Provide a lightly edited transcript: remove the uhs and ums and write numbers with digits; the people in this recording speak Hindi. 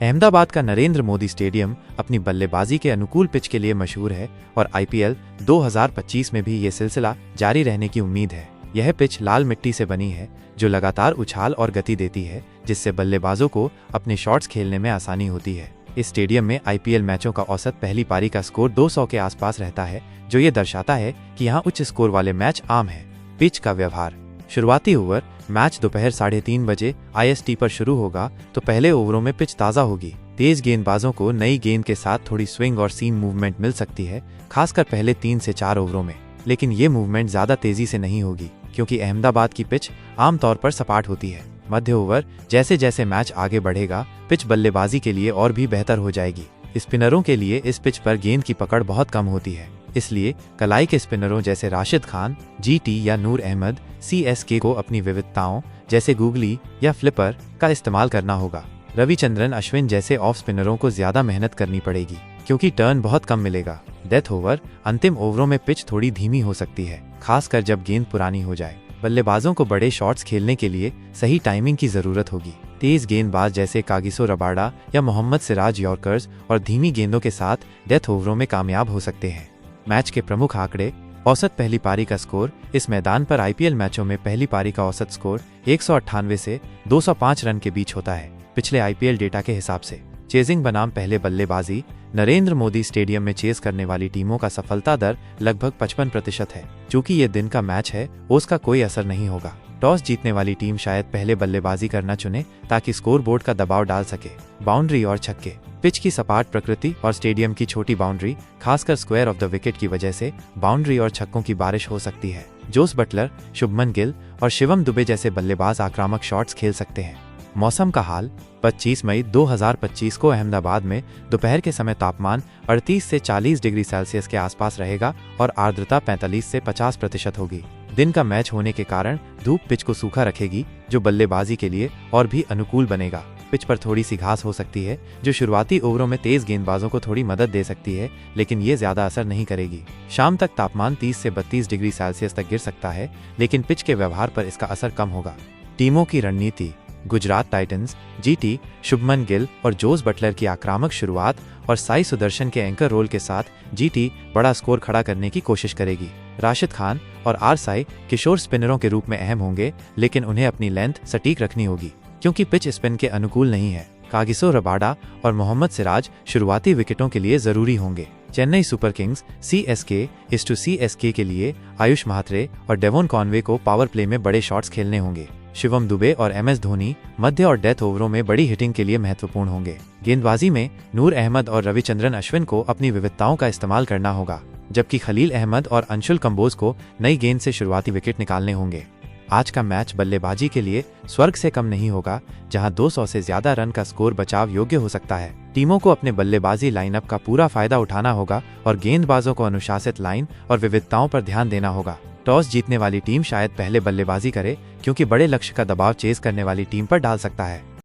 अहमदाबाद का नरेंद्र मोदी स्टेडियम अपनी बल्लेबाजी के अनुकूल पिच के लिए मशहूर है और आईपीएल 2025 में भी ये सिलसिला जारी रहने की उम्मीद है। यह पिच लाल मिट्टी से बनी है जो लगातार उछाल और गति देती है, जिससे बल्लेबाजों को अपने शॉट्स खेलने में आसानी होती है। इस स्टेडियम में आईपीएल मैचों का औसत पहली पारी का स्कोर 200 के आसपास रहता है, जो ये दर्शाता है कि यहाँ उच्च स्कोर वाले मैच आम है। पिच का व्यवहार। शुरुआती ओवर। मैच दोपहर 3:30 बजे IST पर शुरू होगा तो पहले ओवरों में पिच ताज़ा होगी। तेज गेंदबाजों को नई गेंद के साथ थोड़ी स्विंग और सीम मूवमेंट मिल सकती है, खासकर पहले 3 से 4 ओवरों में। लेकिन ये मूवमेंट ज़्यादा तेजी से नहीं होगी क्योंकि अहमदाबाद की पिच आमतौर पर सपाट होती है। मध्य ओवर। जैसे जैसे मैच आगे बढ़ेगा पिच बल्लेबाजी के लिए और भी बेहतर हो जाएगी। स्पिनरों के लिए इस पिच पर गेंद की पकड़ बहुत कम होती है, इसलिए कलाई के स्पिनरों जैसे राशिद खान, GT या नूर अहमद CSK को अपनी विविधताओं जैसे गूगली या फ्लिपर का इस्तेमाल करना होगा। रविचंद्रन अश्विन जैसे ऑफ स्पिनरों को ज्यादा मेहनत करनी पड़ेगी क्योंकि टर्न बहुत कम मिलेगा। Death over. अंतिम ओवरों में पिच थोड़ी धीमी हो सकती है, खासकर जब गेंद पुरानी हो जाए। बल्लेबाजों को बड़े शॉट्स खेलने के लिए सही टाइमिंग की जरूरत होगी। तेज गेंदबाज जैसे कागिसो रबाडा या मोहम्मद सिराज यॉर्कर्स और धीमी गेंदों के साथ डेथ ओवरों में कामयाब हो सकते हैं। मैच के प्रमुख आंकड़े। औसत पहली पारी का स्कोर। इस मैदान पर आईपीएल मैचों में पहली पारी का औसत स्कोर 198 से 205 रन के बीच होता है, पिछले आईपीएल डेटा के हिसाब से। चेजिंग बनाम पहले बल्लेबाजी। नरेंद्र मोदी स्टेडियम में चेज करने वाली टीमों का सफलता दर लगभग 55% है। चूंकि ये दिन का मैच है, उसका कोई असर नहीं होगा। टॉस जीतने वाली टीम शायद पहले बल्लेबाजी करना चुने ताकि स्कोरबोर्ड का दबाव डाल सके। बाउंड्री और छक्के। पिच की सपाट प्रकृति और स्टेडियम की छोटी बाउंड्री, खासकर स्क्वायर ऑफ द विकेट की वजह से बाउंड्री और छक्कों की बारिश हो सकती है। जोस बटलर, शुभमन गिल और शिवम दुबे जैसे बल्लेबाज आक्रामक शॉट्स खेल सकते हैं। मौसम का हाल। 25 मई 2025 को अहमदाबाद में दोपहर के समय तापमान 38 से 40 डिग्री सेल्सियस के आसपास रहेगा और आर्द्रता 45 से 50% होगी। दिन का मैच होने के कारण धूप पिच को सूखा रखेगी, जो बल्लेबाजी के लिए और भी अनुकूल बनेगा। पिच पर थोड़ी सी घास हो सकती है जो शुरुआती ओवरों में तेज गेंदबाजों को थोड़ी मदद दे सकती है, लेकिन ये ज्यादा असर नहीं करेगी। शाम तक तापमान 30 से 32 डिग्री सेल्सियस तक गिर सकता है, लेकिन पिच के व्यवहार पर इसका असर कम होगा। टीमों की रणनीति। गुजरात टाइटंस, GT, शुभमन गिल और जोस बटलर की आक्रामक शुरुआत और साई सुदर्शन के एंकर रोल के साथ GT बड़ा स्कोर खड़ा करने की कोशिश करेगी। राशिद खान और साई किशोर स्पिनरों के रूप में अहम होंगे, लेकिन उन्हें अपनी लेंथ सटीक रखनी होगी क्योंकि पिच स्पिन के अनुकूल नहीं है। कागिसो रबाडा और मोहम्मद सिराज शुरुआती विकेटों के लिए जरूरी होंगे। चेन्नई सुपर किंग्स CSK के लिए आयुष महात्रे और डेवोन कॉनवे को पावर प्ले में बड़े शॉट्स खेलने होंगे। शिवम दुबे और MS धोनी मध्य और डेथ ओवरों में बड़ी हिटिंग के लिए महत्वपूर्ण होंगे। गेंदबाजी में नूर अहमद और रविचंद्रन अश्विन को अपनी विविधताओं का इस्तेमाल करना होगा, जबकि खलील अहमद और अंशुल कंबोज को नई गेंद से शुरुआती विकेट निकालने होंगे। आज का मैच बल्लेबाजी के लिए स्वर्ग से कम नहीं होगा, जहां 200 से ज्यादा रन का स्कोर बचाव योग्य हो सकता है। टीमों को अपने बल्लेबाजी लाइनअप का पूरा फायदा उठाना होगा और गेंदबाजों को अनुशासित लाइन और विविधताओं पर ध्यान देना होगा। टॉस जीतने वाली टीम शायद पहले बल्लेबाजी करे क्योंकि बड़े लक्ष्य का दबाव चेज करने वाली टीम पर डाल सकता है।